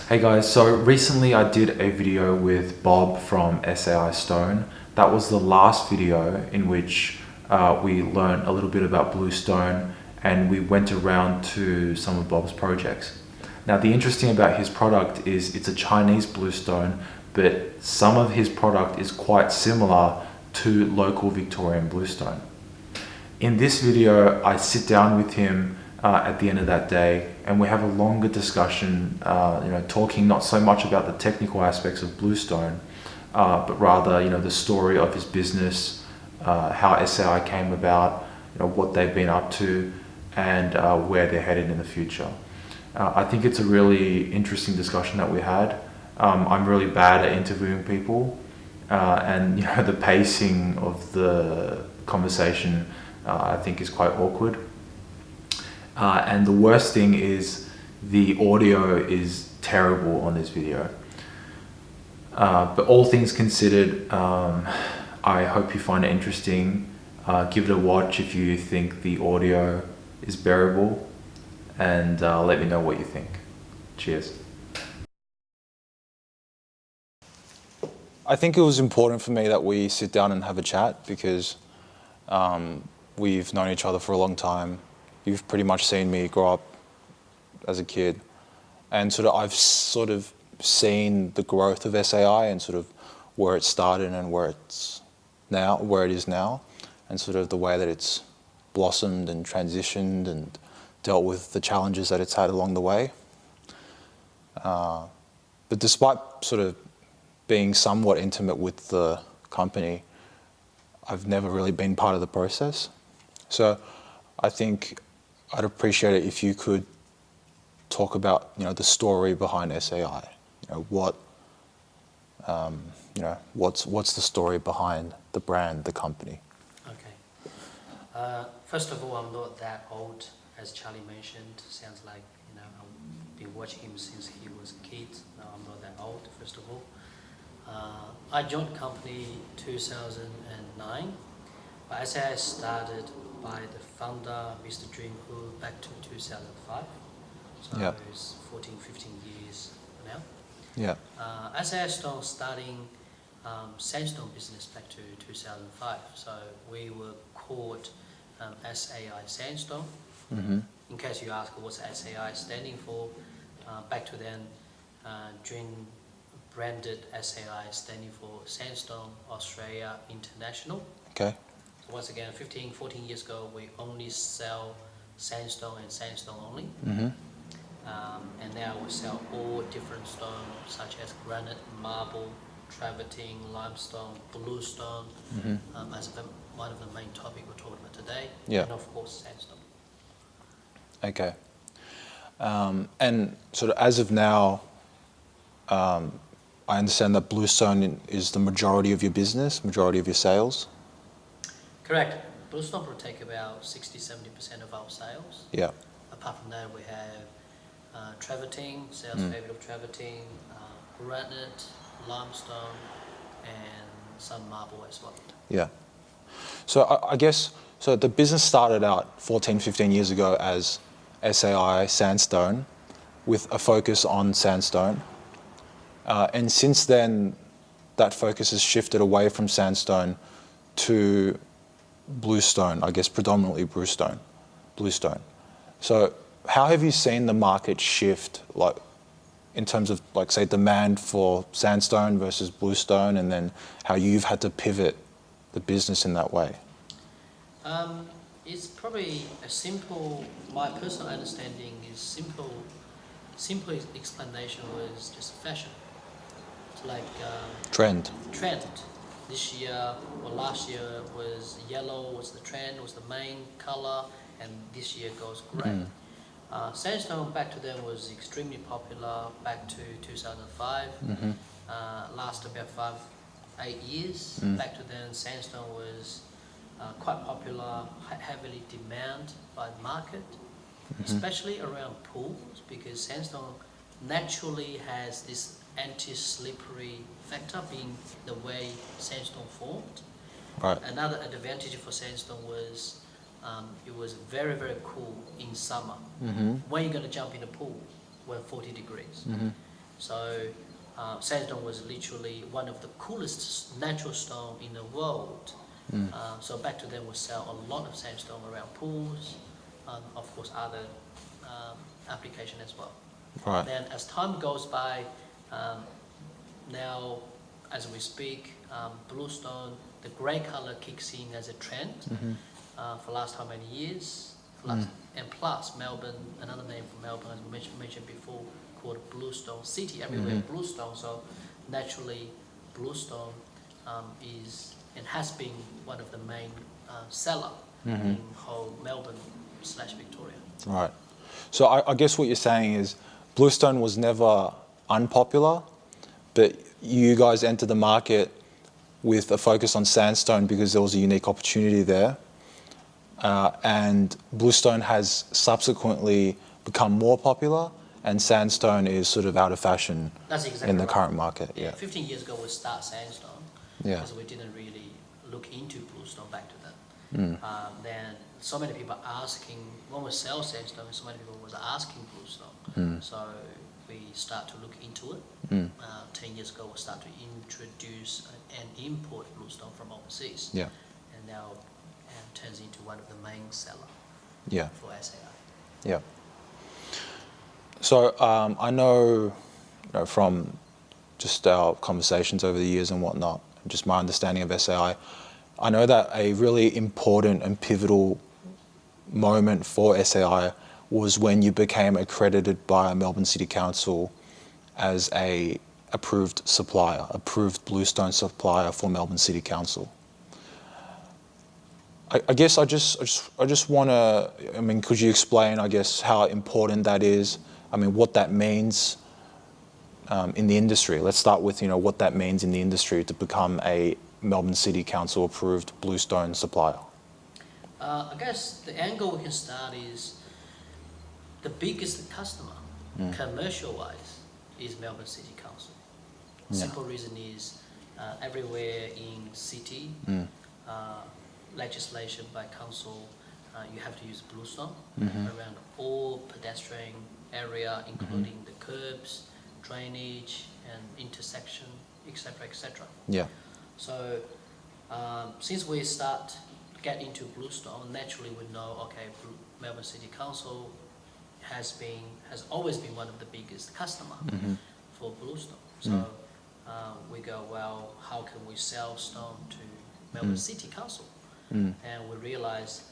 Hey guys, so recently I did a video with Bob from SAI Stone. That was the last video in which we learned a little bit about Bluestone and we went around to some of Bob's projects. Now the interesting about his product is it's a Chinese Bluestone, but some of his product is quite similar to local Victorian Bluestone. In this video, I sit down with him at the end of that day and we have a longer discussion, talking not so much about the technical aspects of Bluestone, but rather, the story of his business, how SAI came about, what they've been up to, and where they're headed in the future. I think it's a really interesting discussion that we had. I'm really bad at interviewing people, and the pacing of the conversation I think is quite awkward. And the worst thing is the audio is terrible on this video. But all things considered, I hope you find it interesting. Give it a watch if you think the audio is bearable, and let me know what you think. Cheers. I think it was important for me that we sit down and have a chat because we've known each other for a long time. You've pretty much seen me grow up as a kid, and I've seen the growth of SAI and where it started and where it is now, and the way that it's blossomed and transitioned and dealt with the challenges that it's had along the way. But despite being somewhat intimate with the company, I've never really been part of the process. So I think I'd appreciate it if you could talk about, the story behind SAI. What's the story behind the brand, the company? Okay. First of all, I'm not that old, as Charlie mentioned. Sounds like, I've been watching him since he was a kid. No, I'm not that old, first of all. I joined the company 2009, but SAI started by the founder, Mr. Dream, who back to 2005. So yeah. It's 14, 15 years now. Yeah. SAI Stone starting sandstone business back to 2005. So we were called SAI Sandstone. Mm-hmm. In case you ask what's SAI standing for, back to then, Dream branded SAI standing for Sandstone Australia International. Okay. So once again, 15, 14 years ago, we only sell sandstone and sandstone only. Mm-hmm. And now we sell all different stones such as granite, marble, travertine, limestone, bluestone, as one of the main topics we're talking about today. Yeah. And of course, sandstone. Okay. And as of now, I understand that Bluestone is the majority of your business, majority of your sales? Correct. Bluestone will take about 60-70% of our sales. Yeah. Apart from that, we have travertine, sales favorite of travertine, granite, limestone, and some marble as well. Yeah. So I guess, the business started out 14, 15 years ago as SAI Sandstone with a focus on sandstone. And since then, that focus has shifted away from sandstone to Bluestone, I guess predominantly Bluestone. So how have you seen the market shift, in terms of say demand for sandstone versus Bluestone, and then how you've had to pivot the business in that way? It's probably my personal understanding is simple explanation was just fashion. It's like trend. This year or last year was yellow was the trend, was the main color, and this year goes grey. Sandstone back to then was extremely popular back to 2005. Lasted about 8 years. Back to then, sandstone was quite popular, heavily demanded by the market, especially around pools, because sandstone naturally has this anti-slippery factor, being the way sandstone formed. Right. Another advantage for sandstone was it was very, very cool in summer. When you're going to jump in the pool, when 40 degrees. So sandstone was literally one of the coolest natural stone in the world. So back to then we sell a lot of sandstone around pools, of course other application as well. Right. Then as time goes by, now as we speak, Bluestone, the grey color kicks in as a trend for last how many years? And plus Melbourne, another name for Melbourne, as we mentioned before, called Bluestone City, everywhere Bluestone. So naturally Bluestone is and has been one of the main seller in whole Melbourne / Victoria. Right. So I guess what you're saying is Bluestone was never unpopular, but you guys entered the market with a focus on sandstone because there was a unique opportunity there. And Bluestone has subsequently become more popular, and sandstone is sort of out of fashion. That's exactly in the right. current market. Yeah. 15 years ago we start sandstone because we didn't really look into Bluestone back to then. Then so many people asking, when we sell sandstone, so many people was asking Bluestone. So we start to look into it. 10 years ago we start to introduce and import Bluestone from overseas. Yeah. And now it turns into one of the main seller for SAI. Yeah. So I know, from just our conversations over the years and whatnot, just my understanding of SAI, I know that a really important and pivotal moment for SAI was when you became accredited by Melbourne City Council as a approved supplier, approved Bluestone supplier for Melbourne City Council. I guess I just want to, could you explain, I guess, how important that is? What that means in the industry. Let's start with, what that means in the industry to become a Melbourne City Council approved Bluestone supplier. I guess the angle we can start is the biggest customer, commercial-wise, is Melbourne City Council. Simple reason is everywhere in city, legislation by council, you have to use Bluestone around all pedestrian area, including the curbs, drainage, and intersection, etc., etc. Yeah. So since we start to get into Bluestone, naturally we know, okay, Melbourne City Council has always been one of the biggest customer for Bluestone. So we go, well, how can we sell stone to Melbourne City Council? And we realize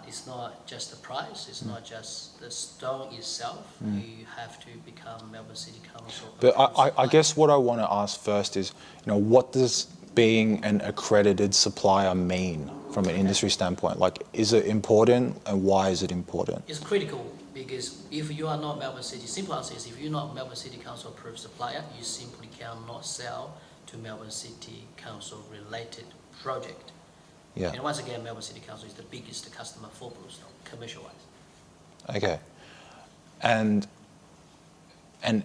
it's not just the price, it's not just the stone itself, you have to become Melbourne City Council. But I guess what I want to ask first is, what does being an accredited supplier mean from an industry standpoint? Like, is it important, and why is it important? It's critical because if you are not Melbourne City, simple answer is if you're not Melbourne City Council approved supplier, you simply cannot sell to Melbourne City Council related project. Yeah. And once again, Melbourne City Council is the biggest customer for Bluestone, commercial-wise. Okay. And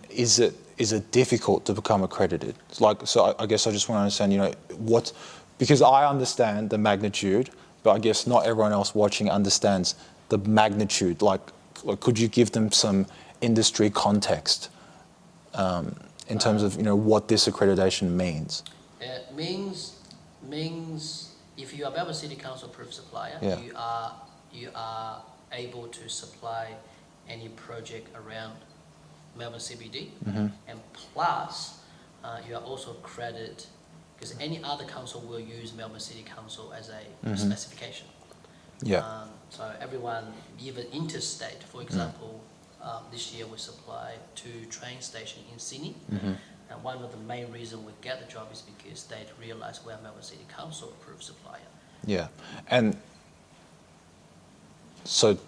is it difficult to become accredited? So I guess I just want to understand, because I understand the magnitude, but I guess not everyone else watching understands the magnitude. Like could you give them some industry context in terms of, what this accreditation means? It means if you are Melbourne City Council approved supplier, you are able to supply any project around Melbourne CBD, and plus you are also accredited because any other council will use Melbourne City Council as a specification. Yeah. So everyone, even interstate, for example, this year we supply 2 train stations in Sydney. And one of the main reasons we get the job is because they realize we're Melbourne City Council approved supplier. Yeah, and so,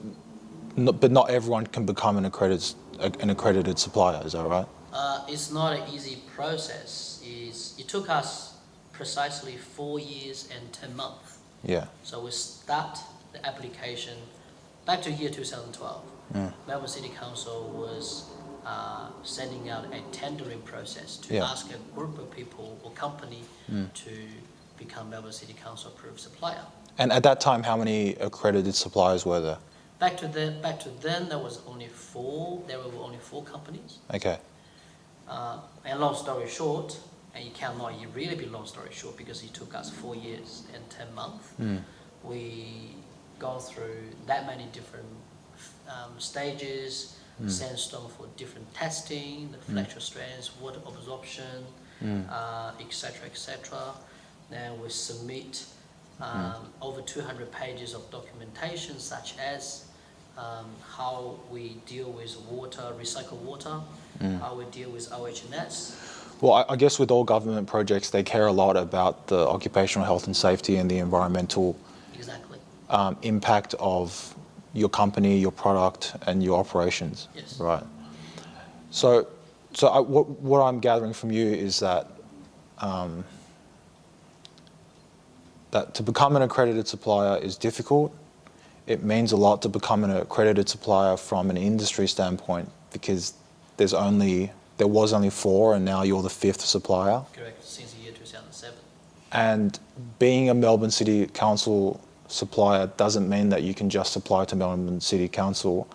but not everyone can become an accredited supplier. Is that right? It's not an easy process. It took us precisely 4 years and 10 months. Yeah. So we start the application back to year 2012. Melbourne City Council was sending out a tendering process to ask a group of people or company to become Melbourne City Council approved supplier. And at that time, how many accredited suppliers were there? Back to then, there was only 4. There were only 4 companies. Okay. And long story short, and it cannot really be long story short because it took us 4 years and 10 months. We gone through that many different stages, sandstone for different testing, the flexure strength, water absorption, etc., etc. Then we submit over 200 pages of documentation, such as how we deal with water, recycled water, how we deal with OH&S. Well, I guess with all government projects, they care a lot about the occupational health and safety and the environmental Exactly. Impact of your company, your product, and your operations. Yes. Right. So what I'm gathering from you is that that to become an accredited supplier is difficult. It means a lot to become an accredited supplier from an industry standpoint because there was only 4 and now you're the 5th supplier. Correct, since the year 2007. And being a Melbourne City Council supplier doesn't mean that you can just supply to Melbourne City Council.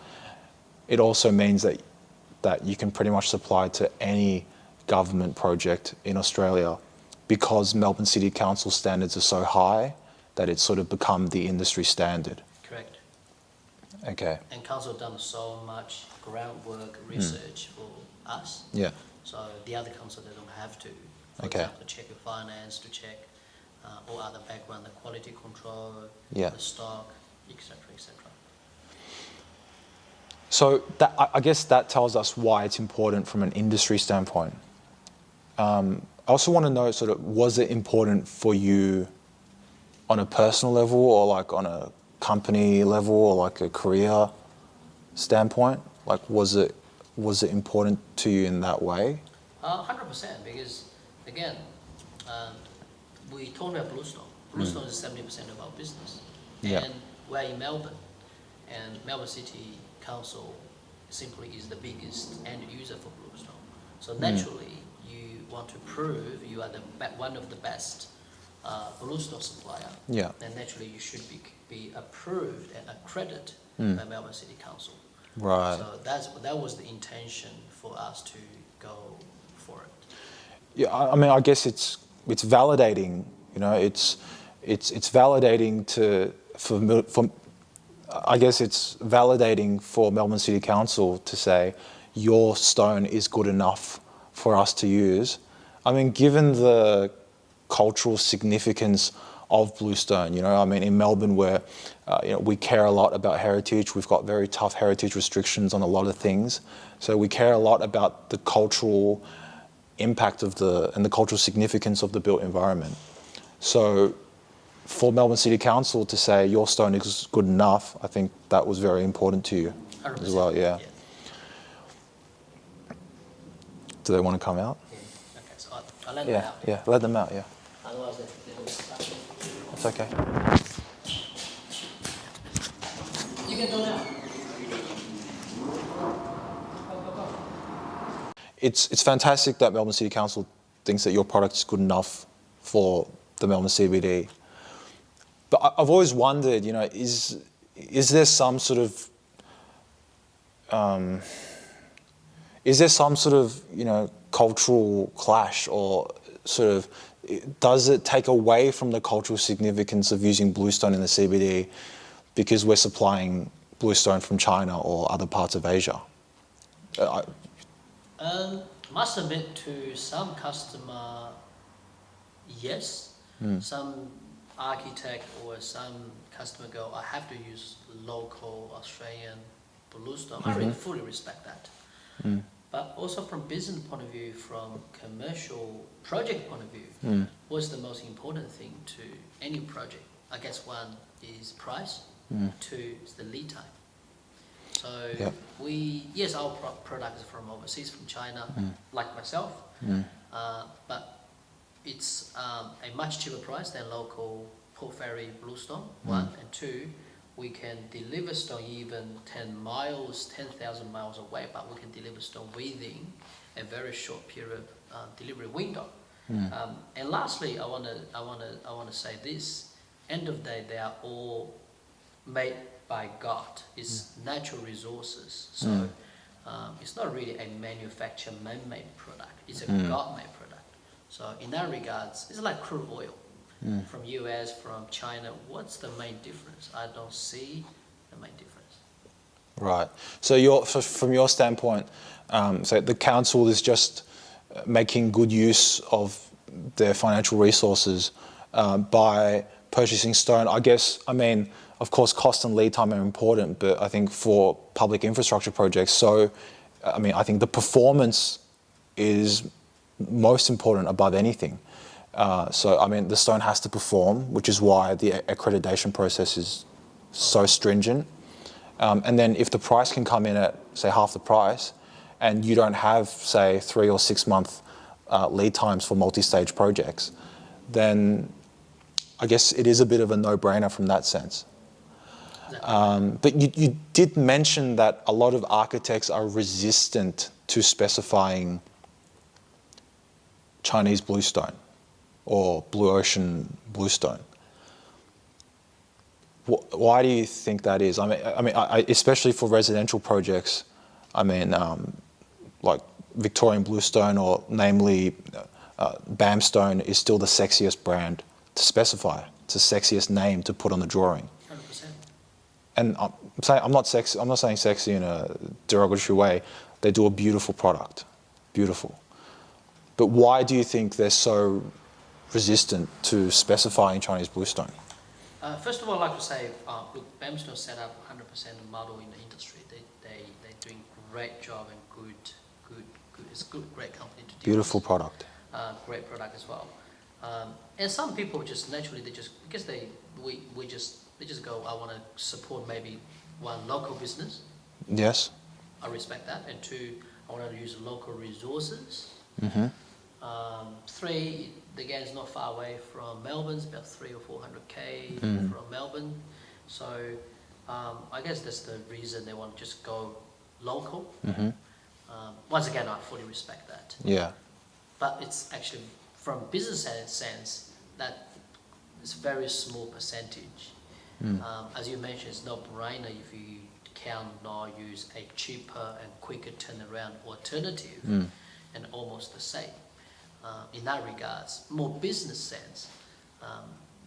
It also means that you can pretty much supply to any government project in Australia because Melbourne City Council standards are so high that it's sort of become the industry standard. Correct. Okay. And council done so much groundwork research for us. Yeah. So the other council, they don't have to. For Okay. example, check your finance, to check all other background, the quality control, Yeah. the stock, etc., etc. So I guess that tells us why it's important from an industry standpoint. I also want to know, sort of, was it important for you on a personal level or like on a company level or like a career standpoint? Like, was it important to you in that way? 100%, because again, we talked about Bluestone. Bluestone is 70% of our business. Yeah. And we're in Melbourne, and Melbourne City Council simply is the biggest end user for Bluestone. So naturally, you want to prove you are one of the best Bluestone supplier. Yeah. Then naturally you should be approved and accredited by Melbourne City Council. Right. So that was the intention for us to go for it. Yeah, I mean, I guess it's validating. You know, it's validating I guess it's validating for Melbourne City Council to say your stone is good enough for us to use. I mean, given the cultural significance of Bluestone, you know, I mean, in Melbourne where we care a lot about heritage, we've got very tough heritage restrictions on a lot of things. So we care a lot about the cultural impact and the cultural significance of the built environment. So for Melbourne City Council to say your stone is good enough, I think that was very important to you 100%. as well, yeah. Do they want to come out? Yeah. Okay, so I'll let them out. Yeah, let them out, yeah. Otherwise, they will start. That's okay. You can go now. It's fantastic that Melbourne City Council thinks that your product is good enough for the Melbourne CBD. But I've always wondered, you know, is there some sort of cultural clash, or sort of does it take away from the cultural significance of using Bluestone in the CBD because we're supplying Bluestone from China or other parts of Asia? Must admit, to some customer, yes. Some architect or some customer go, I have to use local Australian Bluestone. I really fully respect that. But also from business point of view, from commercial project point of view, what's the most important thing to any project? I guess one is price, two is the lead time. So yes, our product is from overseas, from China, like myself, but it's a much cheaper price than local Port Fairy Bluestone, one, and two, we can deliver stone even 10,000 miles away, but we can deliver stone within a very short period delivery window. And lastly, I wanna say this: end of the day, they are all made by God. It's natural resources. So it's not really a manufactured man-made product. It's a God-made product. So in that regards, it's like crude oil from US, from China. What's the main difference? I don't see the main difference. Right. So from your standpoint, so the council is just making good use of their financial resources by purchasing stone. I mean, of course, cost and lead time are important, but I think for public infrastructure projects, I think the performance is most important above anything. The stone has to perform, which is why the accreditation process is so stringent. And then if the price can come in at, say, half the price, and you don't have, say, 3 or 6 month lead times for multi-stage projects, then I guess it is a bit of a no-brainer from that sense. But you did mention that a lot of architects are resistant to specifying Chinese bluestone or blue ocean bluestone. Why do you think that is? Especially for residential projects. Like Victorian bluestone, or namely Bamstone, is still the sexiest brand to specify. It's the sexiest name to put on the drawing. 100%. And I'm not saying sexy in a derogatory way. They do a beautiful product, beautiful. But why do you think they're so resistant to specifying Chinese bluestone? First of all, I'd like to say, look, Bluestone set up 100% model in the industry. They're doing great job and good. It's great company to do. Beautiful product. Great product as well. And some people just naturally because they just go, I want to support maybe one local business. Yes. I respect that. And 2, I want to use local resources. 3, again, it's not far away from Melbourne. It's about 300 or 400k from Melbourne. So I guess that's the reason they want to just go local. Once again, I fully respect that. Yeah. But it's actually, from business sense, that it's a very small percentage. As you mentioned, it's no brainer if you cannot use a cheaper and quicker turnaround alternative, and almost the same. In that regards, more business sense,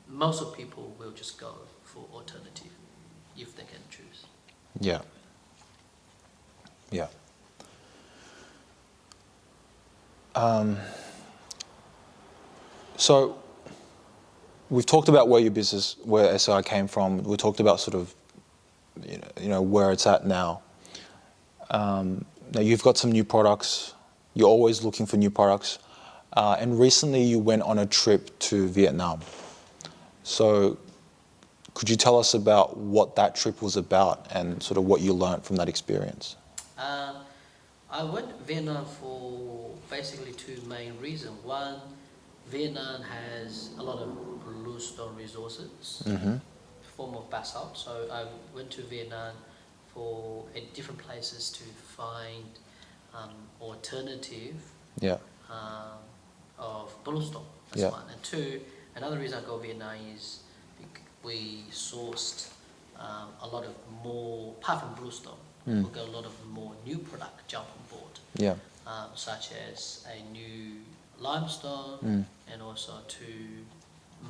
most of people will just go for alternative if they can choose. Yeah. Yeah. So we've talked about where SAI came from. We talked about sort of, where it's at now. Now you've got some new products. You're always looking for new products. And recently you went on a trip to Vietnam. So could you tell us about what that trip was about and sort of what you learned from that experience? I went to Vietnam for basically 2 main reasons. One, Vietnam has a lot of bluestone resources, form of basalt. So I went to Vietnam for different places to find alternative of bluestone. That's one. And 2, another reason I go to Vietnam is we sourced a lot of more, apart from bluestone, we got a lot of more new product jump on board, such as a new limestone and also to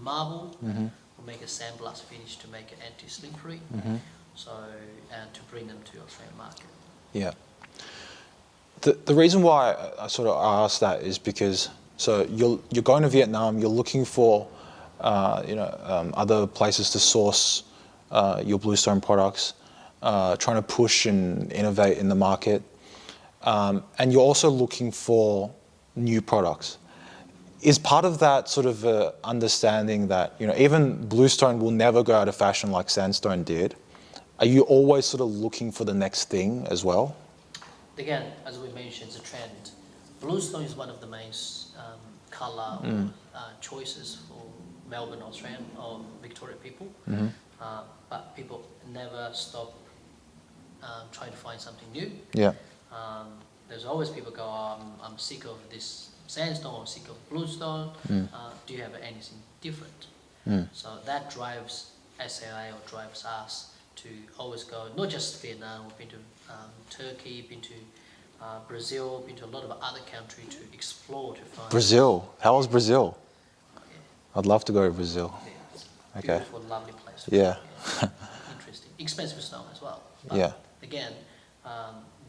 marble. We make a sandblast finish to make it anti-slippery, and to bring them to Australian market. Yeah. The reason why I asked that is because you're going to Vietnam, you're looking for other places to source your bluestone products, trying to push and innovate in the market, and you're also looking for new products. Is part of that sort of understanding that even bluestone will never go out of fashion like sandstone did? Are you always sort of looking for the next thing as well? Again, as we mentioned, it's a trend. Bluestone is one of the main colour choices for Melbourne, Australian or Victoria people. But people never stop trying to find something new. Yeah. There's always people go, I'm sick of this sandstone, I'm sick of bluestone. Do you have anything different? So that drives SAI or drives us to always go, not just Vietnam, we've been to Turkey, been to Brazil, been to a lot of other countries to explore, to find. Brazil. How was Brazil? Yeah, I'd love to go to Brazil. yeah, it's a Okay. beautiful, lovely place. Yeah. Interesting. Expensive stone as well. But Yeah. again,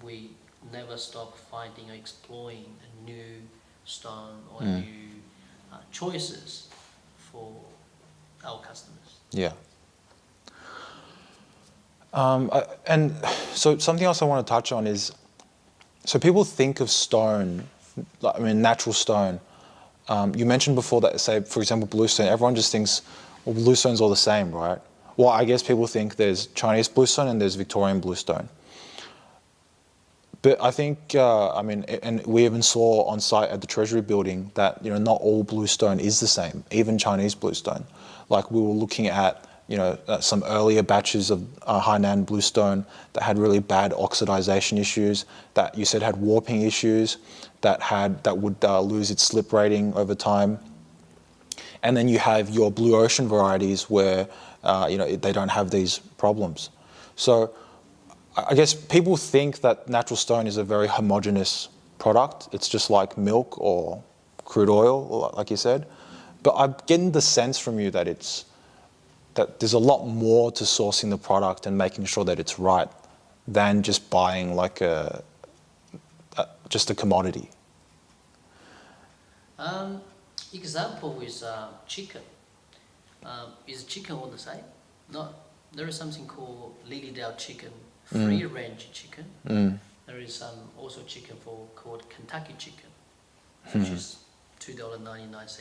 we never stop finding or exploring a new stone or new choices for our customers. Yeah. And so something else I want to touch on is, so people think of stone, like, I mean, natural stone. You mentioned before that, say, for example, bluestone, everyone just thinks, well, bluestone's all the same, right? Well, I guess people think there's Chinese bluestone and there's Victorian bluestone. But I think, I mean, and we even saw on site at the Treasury building that, not all bluestone is the same, even Chinese bluestone. Like, we were looking at, some earlier batches of Hainan bluestone that had really bad oxidization issues, that you said had warping issues, that would lose its slip rating over time. And then you have your blue ocean varieties where, they don't have these problems. So I guess people think that natural stone is a very homogeneous product. It's just like milk or crude oil, like you said. But I'm getting the sense from you that that there's a lot more to sourcing the product and making sure that it's right than just buying like just a commodity. Example is chicken. Is chicken all the same? No, there is something called Lilydale chicken, free range chicken. There is also chicken called Kentucky chicken, which is $2.99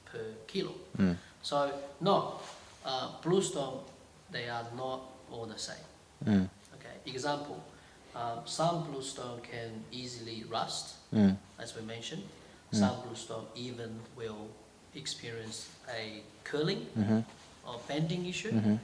per kilo. So no, bluestone, they are not all the same. Okay. Example, some bluestone can easily rust, as we mentioned. Some bluestone even will experience a curling or bending issue.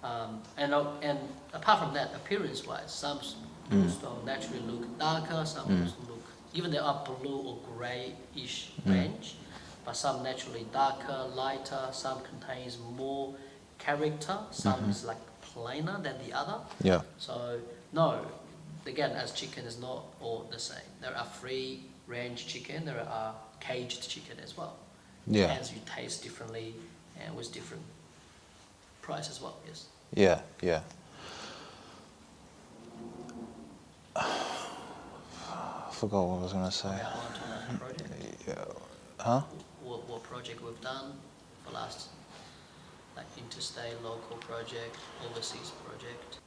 And apart from that, appearance-wise, some bluestone naturally look darker, some bluestone look, even they are blue or grey-ish range, but some naturally darker, lighter, some contains more character, some is like plainer than the other. Yeah. So no, again, as chicken is not all the same. There are free range chicken, there are caged chicken as well. Yeah. Hence you taste differently and with different price as well, yes. Yeah, yeah. I forgot what I was going to say. We are on to another project. Yeah. Huh? What project we've done for last, like interstate, local project, overseas project.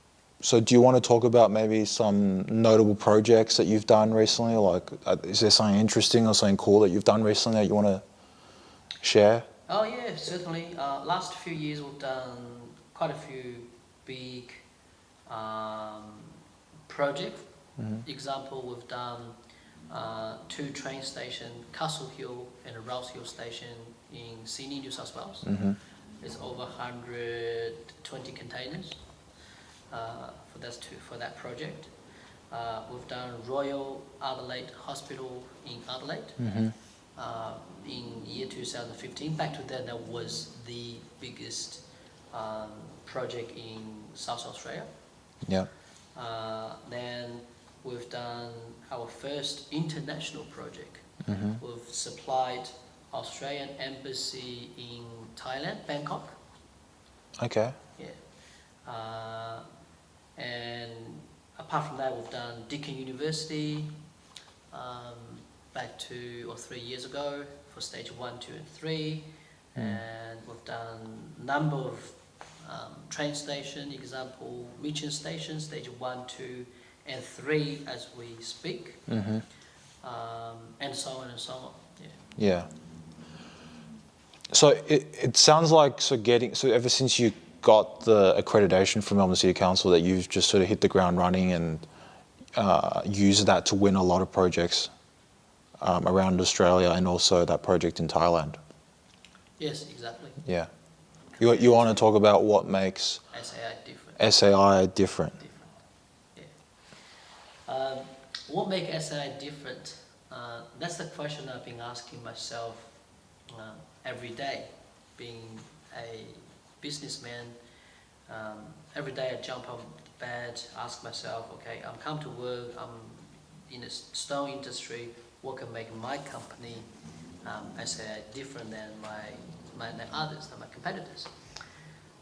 So do you want to talk about maybe some notable projects that you've done recently? Like, is there something interesting or something cool that you've done recently that you want to share? Oh yeah, certainly. Last few years we've done quite a few big projects. Example, we've done 2 train stations, Castle Hill and Rouse Hill Station in Sydney, New South Wales. It's over 120 containers for that project. We've done Royal Adelaide Hospital in Adelaide. In year 2015. Back to then, that was the biggest project in South Australia. Yeah. Then we've done our first international project. We've supplied Australian Embassy in Thailand, Bangkok. Okay. Yeah. And apart from that, we've done Deakin University back 2 or 3 years ago for stage 1, 2 and 3. And we've done a number of train station, example, Mitchell Station, stage 1, 2 and 3 as we speak. And so on and so on. Yeah. Yeah. So it sounds like ever since you got the accreditation from Melbourne City Council that you've just sort of hit the ground running and used that to win a lot of projects around Australia and also that project in Thailand. Yes, exactly. Yeah. You want to talk about what makes SAI different. SAI different? Yeah. What makes SAI different? That's the question I've been asking myself every day. Being a businessman, every day I jump out of bed, ask myself, okay, I'm come to work, I'm in the stone industry, what can make my company, SAI, different than than others, than my competitors.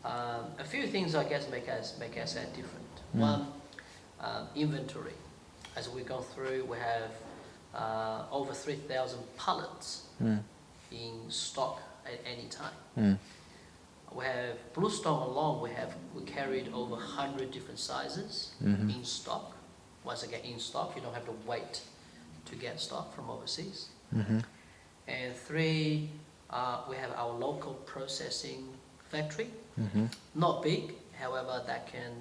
A few things I guess make SAI different. One, inventory. As we go through, we have over 3,000 pallets in stock at any time. We have Bluestone alone. We carried over 100 different sizes in stock. Once again, in stock, you don't have to wait to get stock from overseas. And three, we have our local processing factory. Not big, however, that can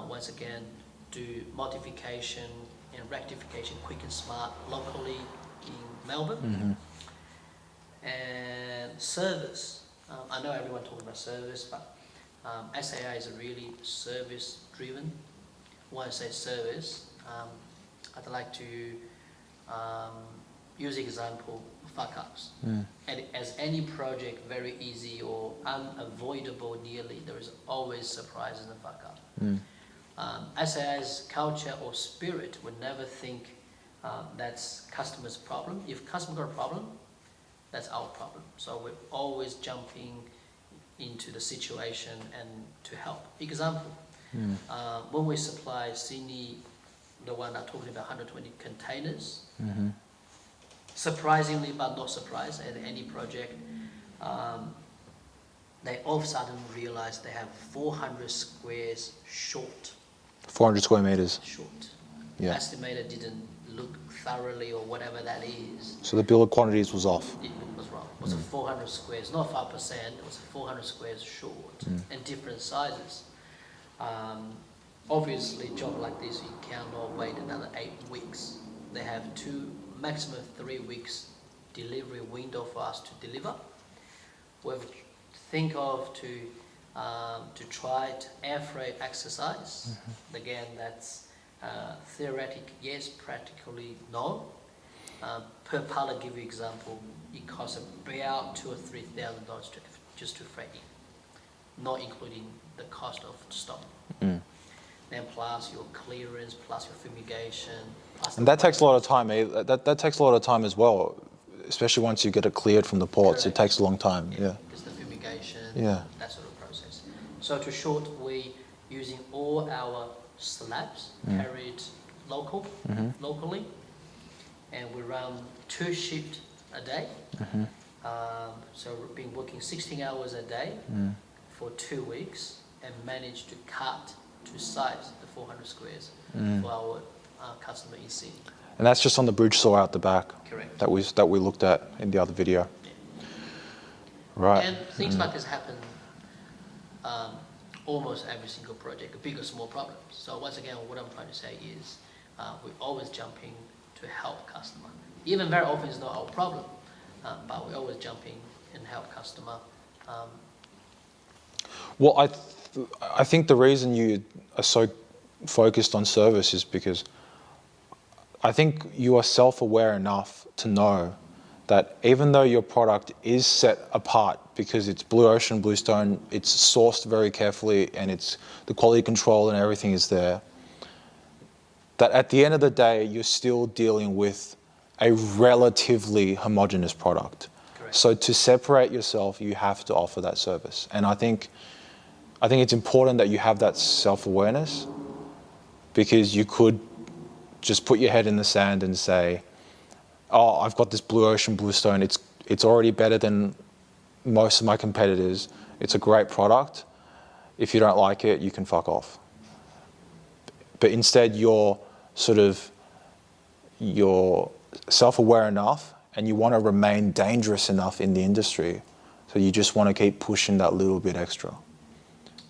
once again do modification and rectification quick and smart locally in Melbourne. And service. I know everyone talking about service, but SAI is a really service driven. When I say service, I'd like to use the example of fuck-ups. And as any project, very easy or unavoidable nearly, there is always surprises and fuck-up. SAI's culture or spirit would never think that's customer's problem. If customer got a problem, that's our problem. So we're always jumping into the situation and to help. Example, when we supply Sydney, the one I'm talking about, 120 containers, surprisingly but not surprised, at any project, they all of a sudden realize they have 400 squares short. 400 square meters. Short. Yeah. Estimator didn't look thoroughly or whatever that is. So the bill of quantities was off. It was wrong. It was 400 squares, not 5%, it was 400 squares short and different sizes. Obviously, job like this, you cannot wait another 8 weeks. They have maximum 3 weeks delivery window for us to deliver. We've think of to try to air freight exercise. Again, that's theoretic, yes, practically no. Per pallet, give you example, it costs about $2,000 or $3,000 just to freight in, not including the cost of stock. Then plus your clearance, plus your fumigation. Plus And that takes a lot of time, eh? That takes a lot of time as well, especially once you get it cleared from the ports. Correct. It takes a long time. Yeah. Because the fumigation, that sort of process. So to short, we using all our slabs carried locally, and we run 2 shifts a day. So we've been working 16 hours a day for 2 weeks and managed to cut to size the 400 squares for our customer in Sydney. And that's just on the bridge saw out the back. Correct. That we looked at in the other video. Yeah. Right. And things like this happen almost every single project, big or small problems. So once again, what I'm trying to say is we're always jumping to help customer. Even very often it's not our problem, but we're always jumping and help customer. Well, I think the reason you are so focused on service is because I think you are self-aware enough to know that even though your product is set apart because it's blue ocean, Bluestone, it's sourced very carefully and it's the quality control and everything is there, that at the end of the day, you're still dealing with a relatively homogeneous product. Correct. So to separate yourself, you have to offer that service. And I think it's important that you have that self-awareness, because you could just put your head in the sand and say, oh, I've got this blue ocean Bluestone, it's already better than most of my competitors, it's a great product, if you don't like it, you can fuck off. But instead you're self-aware enough and you want to remain dangerous enough in the industry, so you just want to keep pushing that little bit extra,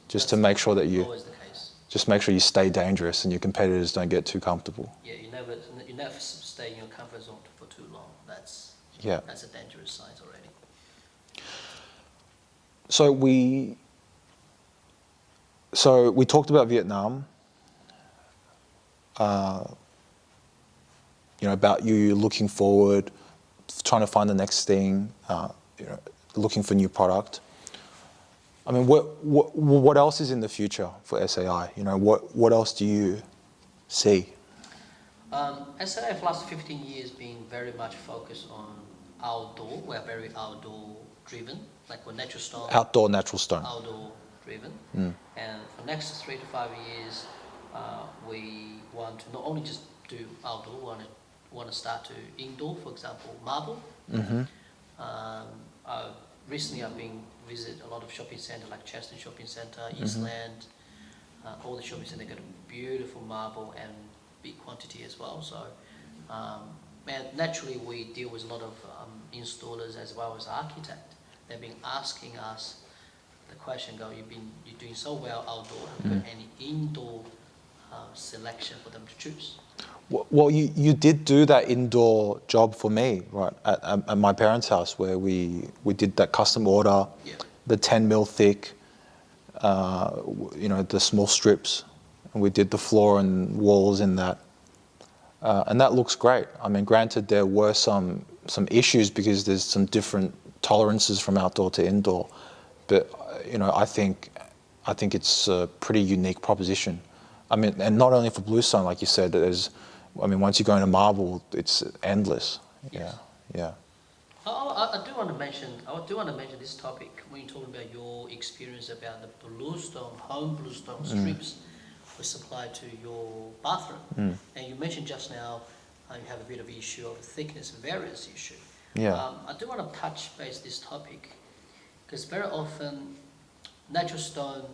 just to make sure that Always the case. just make sure you stay dangerous and your competitors don't get too comfortable. Yeah, you never stay in your comfort zone for too long. That's a dangerous sign already. So we talked about Vietnam. About you looking forward, trying to find the next thing, looking for new product. I mean, what else is in the future for SAI? What else do you see? SAI for the last 15 years been very much focused on outdoor. We're very outdoor driven, like we're natural stone. Outdoor natural stone. Outdoor driven. Mm. And for the next 3 to 5 years, we want to not only just do outdoor, we want to start to indoor, for example, marble. Mm-hmm. Recently I've been visit a lot of shopping centre like Cheston Shopping Centre, Eastland, all the shopping centre got a beautiful marble and big quantity as well. So, and naturally we deal with a lot of installers as well as architect. They've been asking us the question, you're doing so well outdoor, have you got any indoor selection for them to choose? Well, you did do that indoor job for me, right, at my parents' house, where we did that custom order, the 10 mil thick, the small strips, and we did the floor and walls in that, and that looks great. I mean, granted, there were some issues because there's some different tolerances from outdoor to indoor, but I think it's a pretty unique proposition. I mean, and not only for Bluestone, like you said, once you go into marble, it's endless. Yes. Yeah. I do want to mention this topic when you're talking about your experience about the Bluestone, home Bluestone strips we supply to your bathroom. And you mentioned just now you have a bit of issue of thickness variance issue. Yeah. I do want to touch base this topic because very often natural stone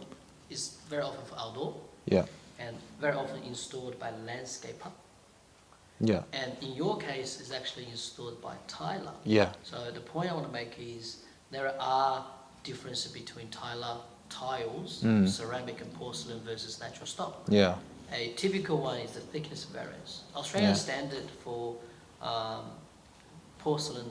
is very often for outdoor. Yeah. And very often installed by landscaper. Yeah. And in your case, it's actually installed by tiler. Yeah. So the point I want to make is there are differences between tiles, ceramic and porcelain versus natural stone. Yeah. A typical one is the thickness variance. Australian standard for porcelain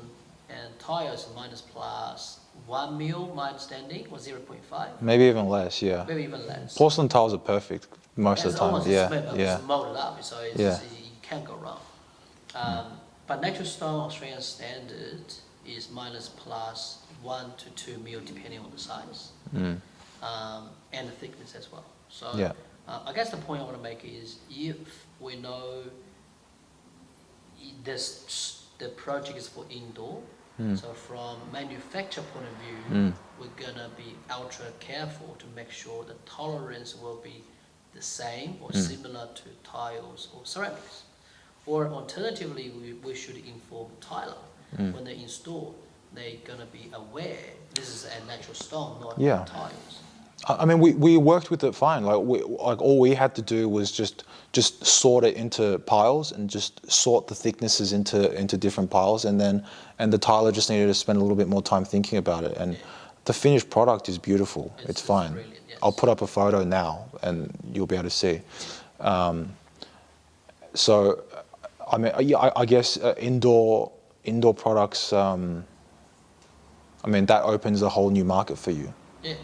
and tiles minus plus 1 mil, my understanding, or 0.5. Maybe even less. Yeah. Maybe even less. Porcelain tiles are perfect most of the time. It's molded up, so you can't go wrong. But natural stone Australian standard is minus plus 1 to 2 mil depending on the size and the thickness as well. So I guess the point I want to make is if we know the project is for indoor, so from manufacturer point of view, we're gonna be ultra careful to make sure the tolerance will be the same or similar to tiles or ceramics. Or alternatively, we should inform tiler when they install, they're gonna be aware this is a natural stone, not tiles. I mean, we worked with it fine. Like all we had to do was just sort it into piles and just sort the thicknesses into different piles, and the tiler just needed to spend a little bit more time thinking about it. And the finished product is beautiful. It's fine. Yes. I'll put up a photo now, and you'll be able to see. So, I mean, I guess indoor products. I mean, that opens a whole new market for you. Yeah.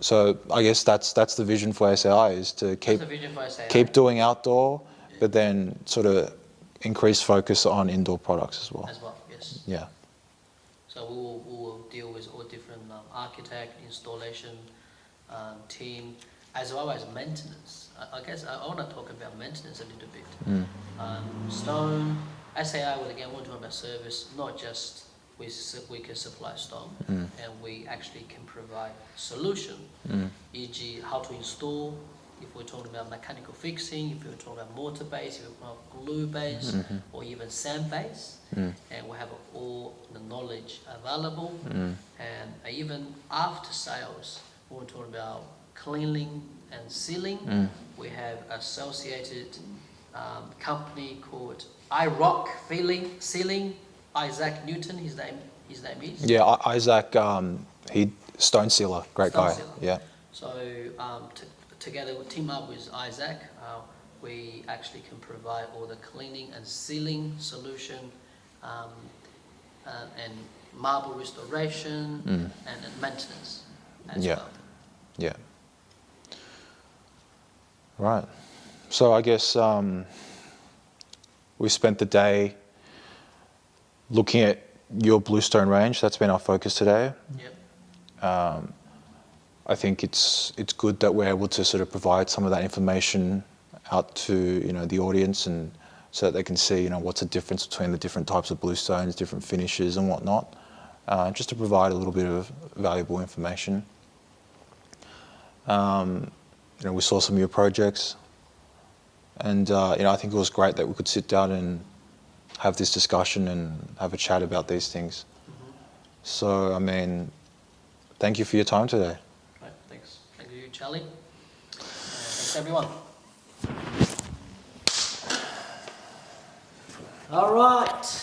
So I guess that's the vision for SAI, is to keep doing outdoor, but then sort of increase focus on indoor products as well. As well, yes. Yeah. So we will deal with all different architect, installation team, as well as maintenance. I guess I want to talk about maintenance a little bit. Stone, SAI will again want to talk about service, not just we can supply stone, and we actually can provide solution, e.g. how to install, if we're talking about mechanical fixing, if we're talking about mortar base, if we're talking about glue base, or even sand base, and we have all the knowledge available, and even after sales, when we're talking about cleaning and sealing, we have associated company called iRock Sealing. Isaac Newton, his name is. Yeah, Isaac, he stone sealer, great guy. Yeah. So together we team up with Isaac. We actually can provide all the cleaning and sealing solution, and marble restoration and maintenance as well. Yeah. Right. So I guess we spent the day looking at your Bluestone range. That's been our focus today. Yep. I think it's good that we're able to sort of provide some of that information out to the audience, and so that they can see what's the difference between the different types of bluestones, different finishes and whatnot, just to provide a little bit of valuable information. We saw some of your projects, and I think it was great that we could sit down and have this discussion and have a chat about these things. So, I mean, thank you for your time today. Right, thanks. Thank you, Charlie. Thanks, everyone. All right.